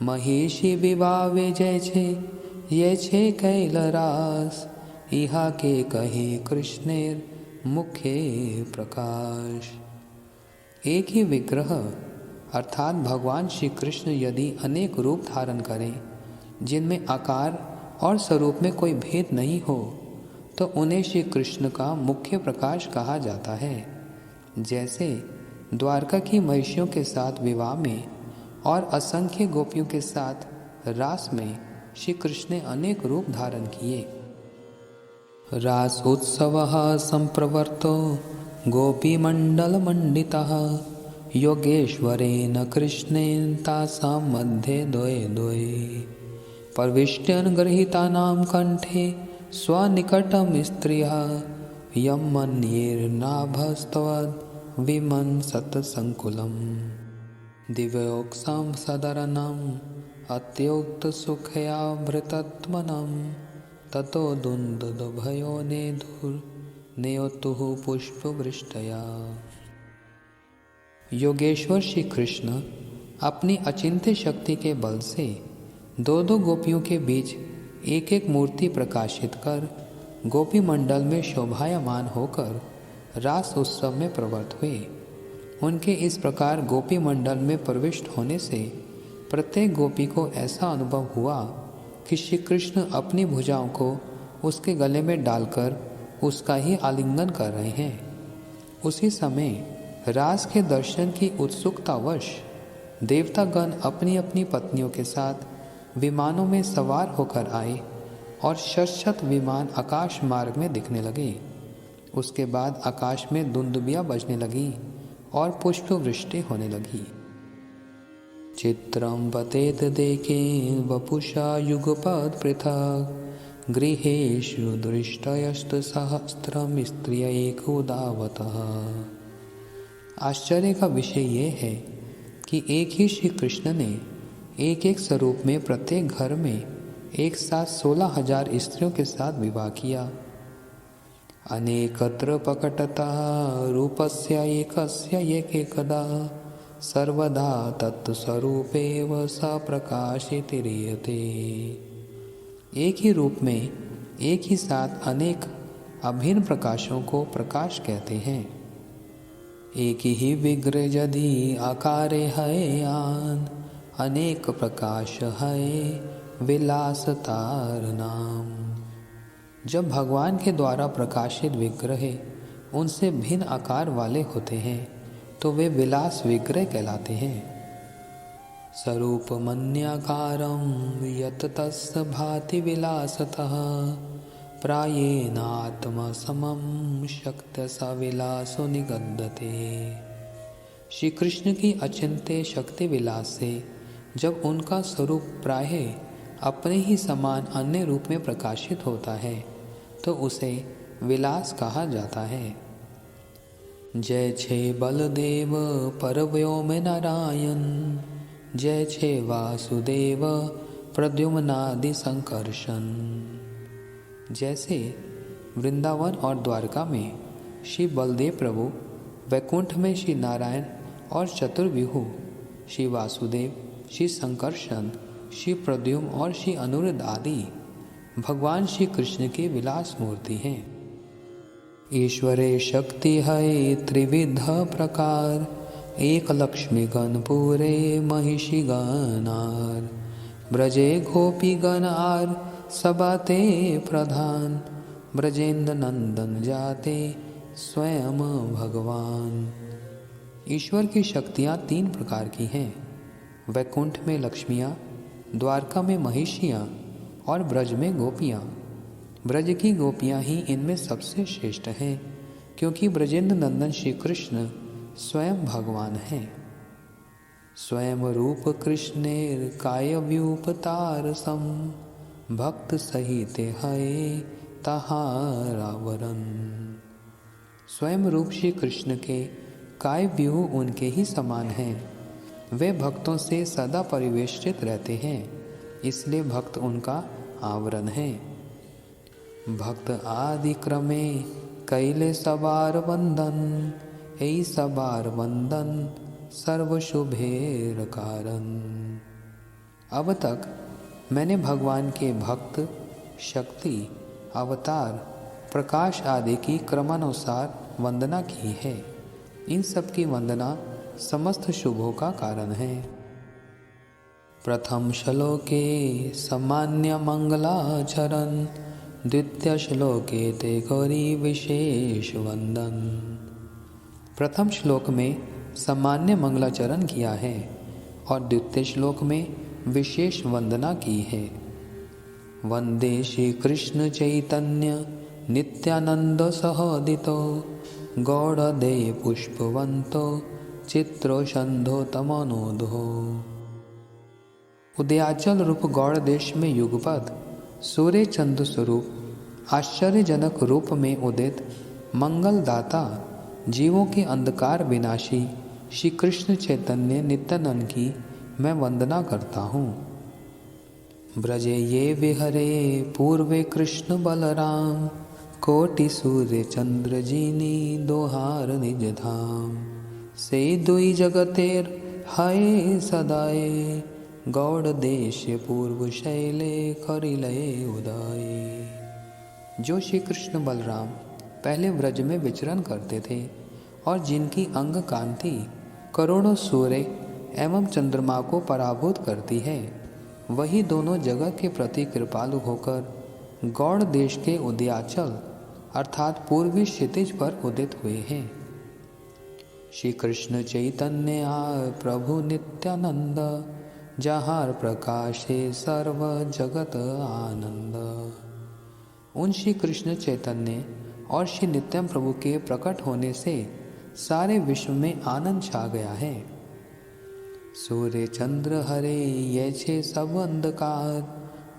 महेशी विवावे जय छे ये छे कैलरास इहा के कहे कृष्णेर मुख्य प्रकाश। एक ही विग्रह अर्थात भगवान श्री कृष्ण यदि अनेक रूप धारण करें जिनमें आकार और स्वरूप में कोई भेद नहीं हो तो उन्हें श्री कृष्ण का मुख्य प्रकाश कहा जाता है। जैसे द्वारका की महिषियों के साथ विवाह में और असंख्य गोपियों के साथ रास में श्री कृष्ण ने अनेक रूप धारण किए। रास उत्सवः संप्रवर्तो गोपीमण्डलमण्डितः योगेश्वरेण कृष्णेन तासां मध्ये द्वये द्वये प्रविष्ट्यन् गृहीतानां कण्ठे स्वनिकटं स्त्रियः यं मन्येर्नाभस्तवद् विमंसत्सङ्कुलम् दिव्योक्सं सदरनम् अत्युक्तसुखयाभृतत्वनं ततो दुन्दुभयो नेदुर्नेयोतुः पुष्पवृष्टया। योगेश्वर श्री कृष्ण अपनी अचिंत्य शक्ति के बल से दो दो गोपियों के बीच एक एक मूर्ति प्रकाशित कर गोपी मंडल में शोभायमान होकर रास उत्सव में प्रवृत्त हुए। उनके इस प्रकार गोपी मंडल में प्रविष्ट होने से प्रत्येक गोपी को ऐसा अनुभव हुआ कि श्री कृष्ण अपनी भुजाओं को उसके गले में डालकर उसका ही आलिंगन कर रहे हैं। उसी समय रास के दर्शन की उत्सुकतावश देवतागण अपनी अपनी पत्नियों के साथ विमानों में सवार होकर आए और शत विमान आकाश मार्ग में दिखने लगे। उसके बाद आकाश में दुंदुबियाँ बजने लगी और पुष्प वृष्टि होने लगी। चित्रं पतेत देखे वपुषा युगपद पृथक् गृहेषु दृष्टयस्तसहस्रं स्त्रिय एकोदावतः। आश्चर्य का विषय ये है कि एक ही श्री कृष्ण ने एक एक स्वरूप में प्रत्येक घर में एक साथ 16,000 स्त्रियों के साथ विवाह किया। अनेकत्र प्रकटता रूपस्य एकस्य एकदा सर्वदा तत्स्वरूपेव स प्रकाशितिरियते। एक ही रूप में एक ही साथ अनेक अभिन्न प्रकाशों को प्रकाश कहते हैं। एक ही विग्रह यदि आकारे है आन अनेक प्रकाश है विलासतार नाम। जब भगवान के द्वारा प्रकाशित विग्रह उनसे भिन्न आकार वाले होते हैं तो वे विलास विग्रह कहलाते हैं। स्वरूपमन्याकारं यत् तस्य भाति विलासतः प्रायेनात्मसमं शक्त्या स विलासो निगद्यते। श्री कृष्ण की अचिंत्य शक्ति विलास से जब उनका स्वरूप प्राय अपने ही समान अन्य रूप में प्रकाशित होता है तो उसे विलास कहा जाता है। जय छे बलदेव परव्योम नारायण जय छे वासुदेव प्रद्युम्नादि संकर्षण। जैसे वृंदावन और द्वारका में श्री बलदेव प्रभु, वैकुंठ में श्री नारायण और चतुर्व्यूह श्री वासुदेव, श्री संकर्षण, श्री प्रद्युम्न और श्री अनिरुद्ध आदि भगवान श्री कृष्ण की विलास मूर्ति हैं। ईश्वरे शक्ति है त्रिविध प्रकार एक लक्ष्मी गणपुरे महिषी गणार ब्रजे गोपी गणार सबाते प्रधान ब्रजेंद्र नंदन जाते स्वयं भगवान। ईश्वर की शक्तियाँ 3 प्रकार की हैं। वैकुंठ में लक्ष्मियाँ, द्वारका में महिषियाँ और ब्रज में गोपियाँ। ब्रज की गोपियाँ ही इनमें सबसे श्रेष्ठ हैं क्योंकि ब्रजेंद्र नंदन श्री कृष्ण स्वयं भगवान हैं। स्वयं रूप कृष्णेर कायव्यूपतारसम भक्त सहित है तहारावरन। स्वयं रूप श्री कृष्ण के कायव्यूह उनके ही समान हैं। वे भक्तों से सदा परिवेष्टित रहते हैं, इसलिए भक्त उनका आवरण है। भक्त आदि क्रमे कैले सबार वंदन ऐ सबार वंदन सर्व शुभेर कारण। अब तक मैंने भगवान के भक्त, शक्ति, अवतार, प्रकाश आदि की क्रमानुसार वंदना की है। इन सब की वंदना समस्त शुभों का कारण है। प्रथम श्लोके सामान्य मंगलाचरण द्वितीय श्लोके ते गौरी विशेष वंदन। प्रथम श्लोक में सामान्य मंगलाचरण किया है और द्वितीय श्लोक में विशेष वंदना की है। वंदे श्री कृष्ण चैतन्य नित्यानंद सहोदितो गौड़दे पुष्पवंतो चित्रो संधो तमनोदो। उदयाचल रूप गौड़ देश में युगपत सूर्य चंद्र स्वरूप आश्चर्यजनक रूप में उदित मंगलदाता जीवों के अंधकार विनाशी श्री कृष्ण चैतन्य नित्यानंद की मैं वंदना करता हूँ। ब्रजे ये विहरे पूर्वे कृष्ण बलराम, कोटि सूर्य चंद्र जिनी दोहार निज धाम। से दुई जगतेर हये सदाए, गौड़ देश पूर्व शैले करिलये उदय। जो श्री कृष्ण बलराम पहले व्रज में विचरण करते थे और जिनकी अंग कांति करोड़ों सूर्य एवं चंद्रमा को पराभूत करती है, वही दोनों जगत के प्रति कृपालु होकर गौड़ देश के उदयाचल अर्थात पूर्वी क्षितिज पर उदित हुए हैं। श्री कृष्ण चैतन्य आए प्रभु नित्यानंद, जहार प्रकाशे सर्व जगत आनंद। उन श्री कृष्ण चैतन्य और श्री नित्यम प्रभु के प्रकट होने से सारे विश्व में आनंद छा गया है। सूर्य चंद्र हरे ये छे सब अंधकार,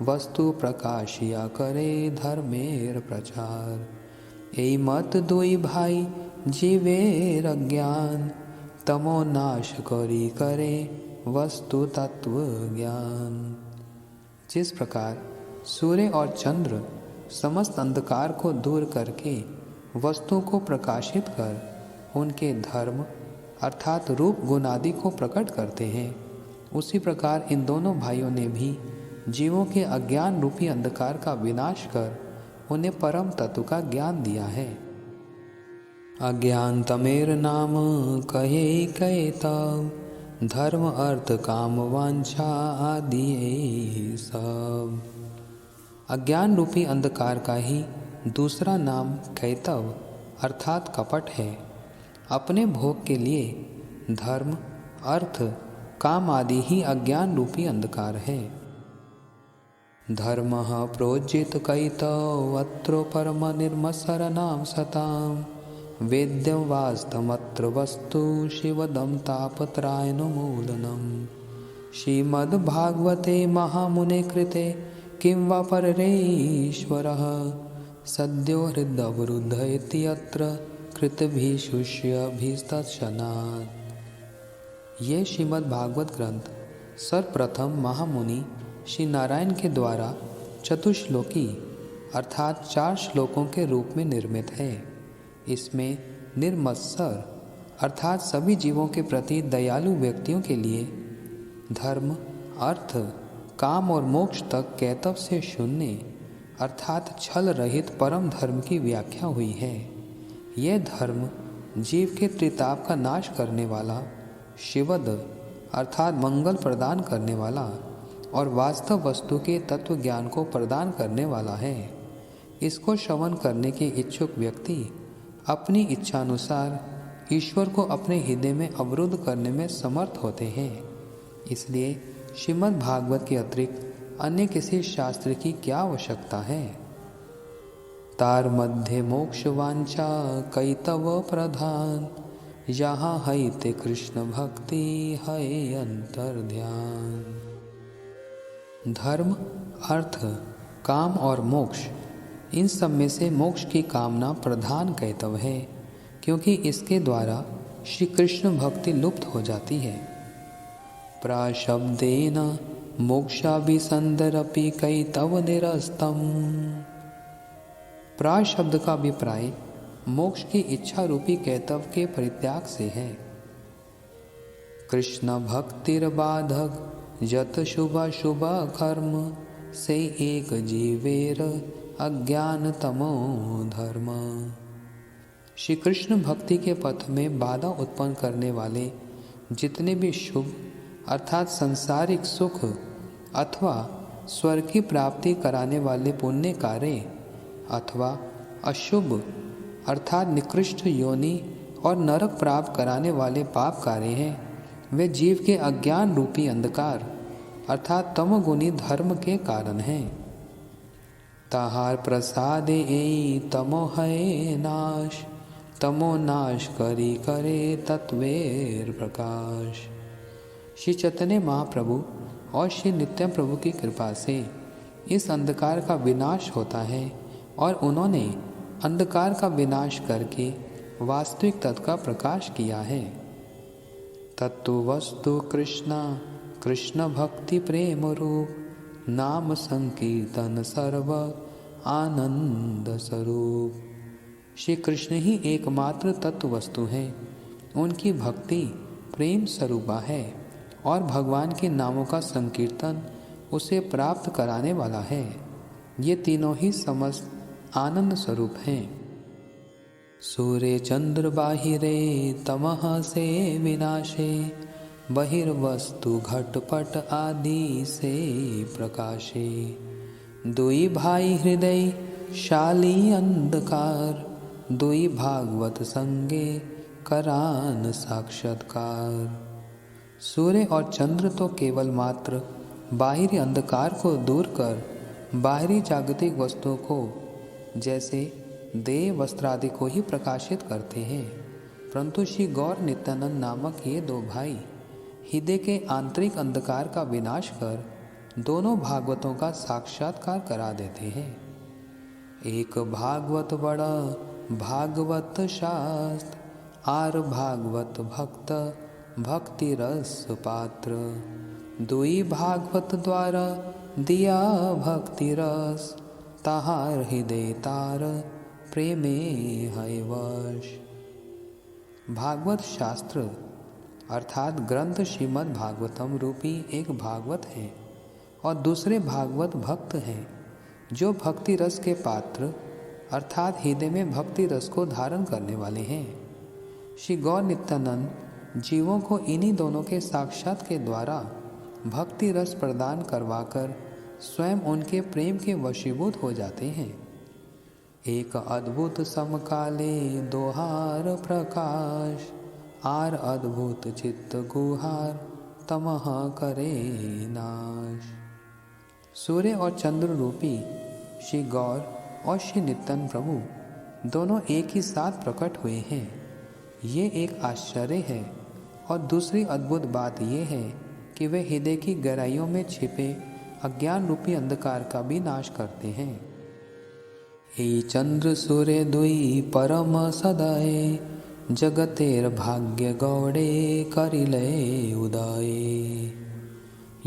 वस्तु प्रकाशिया करे धर्मेर प्रचार। ए मत दुई भाई जीवेर अज्ञान, तमो नाश करी करे वस्तु तत्व ज्ञान। जिस प्रकार सूर्य और चंद्र समस्त अंधकार को दूर करके वस्तुओं को प्रकाशित कर उनके धर्म अर्थात रूप गुण आदि को प्रकट करते हैं, उसी प्रकार इन दोनों भाइयों ने भी जीवों के अज्ञान रूपी अंधकार का विनाश कर उन्हें परम तत्व का ज्ञान दिया है। अज्ञान तमेर नाम कहे कहे तब, धर्म अर्थ काम वांछा आदि ये सब। अज्ञान रूपी अंधकार का ही दूसरा नाम कैतव अर्थात कपट है। अपने भोग के लिए धर्म अर्थ काम आदि ही अज्ञान रूपी अंधकार है। धर्म प्रोज्जित कैतवत्रो परम निर्मत्सरनाम सताम, वेद्यं वास्तमत्र वस्तु शिवदं तापत्रायनुमूलनम्। श्रीमद्भागवते महामुने कृते किं वा पररेश्वरः, सद्यो हृदवरुद्ध इत्यत्र कृतभिशुष्यभिस्तत्क्षणात्। ये श्रीमद् भागवत ग्रंथ सर्वप्रथम महामुनि श्री नारायण के द्वारा चतुश्लोकी अर्थात 4 श्लोकों के रूप में निर्मित है। इसमें निर्मत्सर अर्थात सभी जीवों के प्रति दयालु व्यक्तियों के लिए धर्म अर्थ काम और मोक्ष तक कैतव से शून्य अर्थात छल रहित परम धर्म की व्याख्या हुई है। यह धर्म जीव के त्रिताप का नाश करने वाला, शिवद अर्थात मंगल प्रदान करने वाला और वास्तव वस्तु के तत्व ज्ञान को प्रदान करने वाला है। इसको श्रवण करने के इच्छुक व्यक्ति अपनी इच्छानुसार ईश्वर को अपने हृदय में अवरुद्ध करने में समर्थ होते हैं। इसलिए श्रीमद् भागवत के अतिरिक्त अन्य किसी शास्त्र की क्या आवश्यकता है। तार मध्य मोक्ष वांछा कैतव प्रधान, यहाँ है ते कृष्ण भक्ति है अंतर ध्यान। धर्म अर्थ काम और मोक्ष इन सब में से मोक्ष की कामना प्रधान कैतव है, क्योंकि इसके द्वारा श्री कृष्ण भक्ति लुप्त हो जाती है। प्राशब्देन मोक्षाभिसंदरपि कैतव निरस्तम। प्राशब्द का अभिप्राय मोक्ष की इच्छा रूपी कैतव के परित्याग से है। कृष्ण भक्तिर बाधक जत शुभ शुभ कर्म, से एक जीवेर अज्ञान तमो धर्म। श्री कृष्ण भक्ति के पथ में बाधा उत्पन्न करने वाले जितने भी शुभ अर्थात सांसारिक सुख अथवा स्वर्ग की प्राप्ति कराने वाले पुण्य कार्य अथवा अशुभ अर्थात निकृष्ट योनि और नरक प्राप्त कराने वाले पाप कार्य हैं, वे जीव के अज्ञान रूपी अंधकार अर्थात तमोगुणी धर्म के कारण हैं। ताहार प्रसादे एई तमो है नाश, तमो नाश करी करे तत्वेर प्रकाश। श्री चैतन्य महाप्रभु और श्री नित्य प्रभु की कृपा से इस अंधकार का विनाश होता है और उन्होंने अंधकार का विनाश करके वास्तविक तत्व का प्रकाश किया है। तत्व वस्तु कृष्ण कृष्ण भक्ति प्रेम रूप नाम संकीर्तन सर्व आनंद स्वरूप। श्री कृष्ण ही एकमात्र तत्व वस्तु है, उनकी भक्ति प्रेम स्वरूपा है और भगवान के नामों का संकीर्तन उसे प्राप्त कराने वाला है। ये तीनों ही समस्त आनंद स्वरूप हैं। सूर्य चंद्र बाहिरे तमः से विनाशे बहिर्वस्तु घटपट आदि से प्रकाशे। दुई भाई हृदय शाली अंधकार दुई भागवत संगे करान साक्षात्कार। सूर्य और चंद्र तो केवल मात्र बाहरी अंधकार को दूर कर बाहरी जागतिक वस्तुओं को जैसे देह वस्त्र आदि को ही प्रकाशित करते हैं, परंतु श्री गौर नित्यानंद नामक ये दो भाई हृदय के आंतरिक अंधकार का विनाश कर दोनों भागवतों का साक्षात्कार करा देते हैं। एक भागवत बड़ा भागवत शास्त्र आर भागवत भक्त भक्ति रस पात्र। दुई भागवत द्वारा दिया भक्ति रस ताहार हृदय तार प्रेमे है वश। भागवत शास्त्र अर्थात ग्रंथ श्रीमद् भागवतम रूपी एक भागवत है और दूसरे भागवत भक्त हैं जो भक्ति रस के पात्र अर्थात हृदय में भक्ति रस को धारण करने वाले हैं। श्री गौर नित्यानंद जीवों को इन्हीं दोनों के साक्षात के द्वारा भक्ति रस प्रदान करवाकर स्वयं उनके प्रेम के वशीभूत हो जाते हैं। एक अद्भुत समकाले दोहार प्रकाश आर अद्भुत चित्त गुहार तमह करे नाश। सूर्य और चंद्र रूपी श्री गौर और श्री नित्यानंद प्रभु दोनों एक ही साथ प्रकट हुए हैं। ये एक आश्चर्य है और दूसरी अद्भुत बात यह है कि वे हृदय की गहराइयों में छिपे अज्ञान रूपी अंधकार का भी नाश करते हैं। हे चंद्र सूर्य दुई परम सदाए जगतेर भाग्य गौड़े करिले उदय।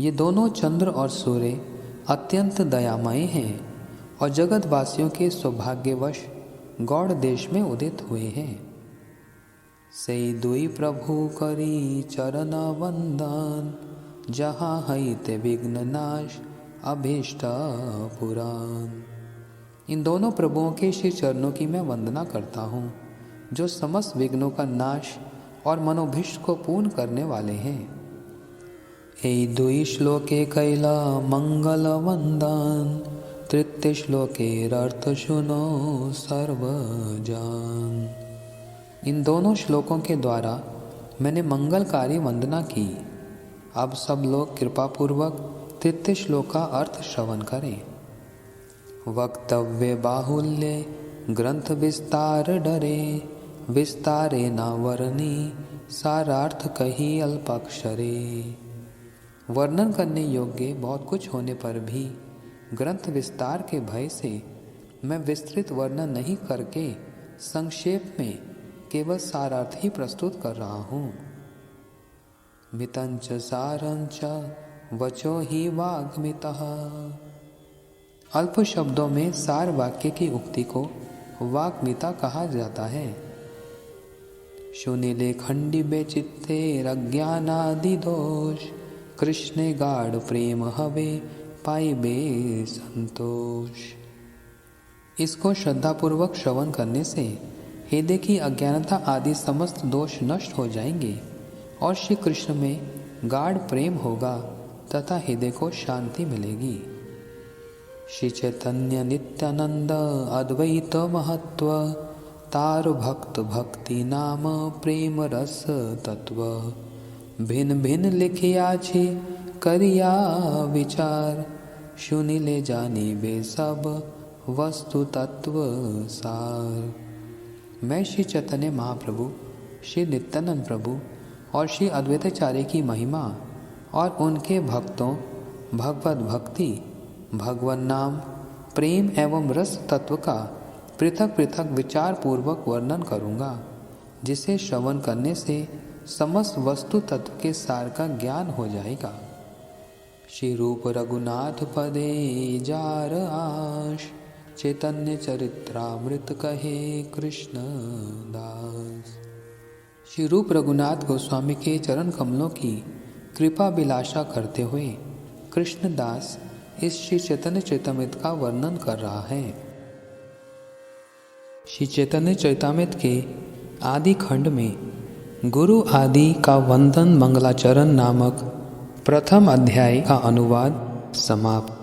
ये दोनों चंद्र और सूर्य अत्यंत दयामय हैं और जगतवासियों के सौभाग्यवश गौड़ देश में उदित हुए हैं। से दुई प्रभु करी चरण वंदन जहाँ हईते विघ्न नाश अभीष्ट पुराण। इन दोनों प्रभुओं के श्री चरणों की मैं वंदना करता हूँ जो समस्त विघ्नों का नाश और मनोभीष्ट को पूर्ण करने वाले हैं। हे दुई श्लोके कैला मंगल वंदन तृतीय श्लोकेर अर्थ सुनो सर्वजान। इन दोनों श्लोकों के द्वारा मैंने मंगलकारी वंदना की। अब सब लोग कृपापूर्वक तृतीय श्लोक का अर्थ श्रवण करें। वक्तव्य बाहुल्य ग्रंथ विस्तार डरे विस्तारे न वर्णी सारार्थ कही अल्पाक्षरे। वर्णन करने योग्य बहुत कुछ होने पर भी ग्रंथ विस्तार के भय से मैं विस्तृत वर्णन नहीं करके संक्षेप में केवल सारार्थ ही प्रस्तुत कर रहा हूँ। मितंच सारंच वचो ही वाग्मितः। अल्प शब्दों में सार वाक्य की उक्ति को वाग्मिता कहा जाता है। सुनीले खंडी बेचित्ते अज्ञानादि दोष कृष्णे गाढ़ प्रेम हवे पाइबे संतोष। इसको श्रद्धापूर्वक श्रवण करने से हृदय की अज्ञानता आदि समस्त दोष नष्ट हो जाएंगे और श्री कृष्ण में गाढ़ प्रेम होगा तथा हृदय को शांति मिलेगी। श्री चैतन्य नित्यानंद अद्वैत महत्व तार भक्त भक्ति नाम प्रेम रस तत्व। भिन्न भिन्न लिखिया छी करिया विचार सुनि ले जानी बे सब वस्तु तत्व सार। मैं श्री चैतन्य महाप्रभु श्री नित्यानंद प्रभु और श्री अद्वैताचार्य की महिमा और उनके भक्तों भगवत भक्ति भगवन नाम प्रेम एवं रस तत्व का पृथक पृथक विचार पूर्वक वर्णन करूँगा, जिसे श्रवण करने से समस्त वस्तु तत्व के सार का ज्ञान हो जाएगा। श्री रूप रघुनाथ पदे जार आश, चैतन्य चरित्रामृत कहे कृष्ण दास। श्री रूप रघुनाथ गोस्वामी के चरण कमलों की कृपा विलासा करते हुए कृष्णदास इस श्री चैतन्य चरितामृत का वर्णन कर रहा है। श्री चैतन्य चरितामृत के आदि खंड में गुरु आदि का वंदन मंगलाचरण नामक प्रथम अध्याय का अनुवाद समाप्त।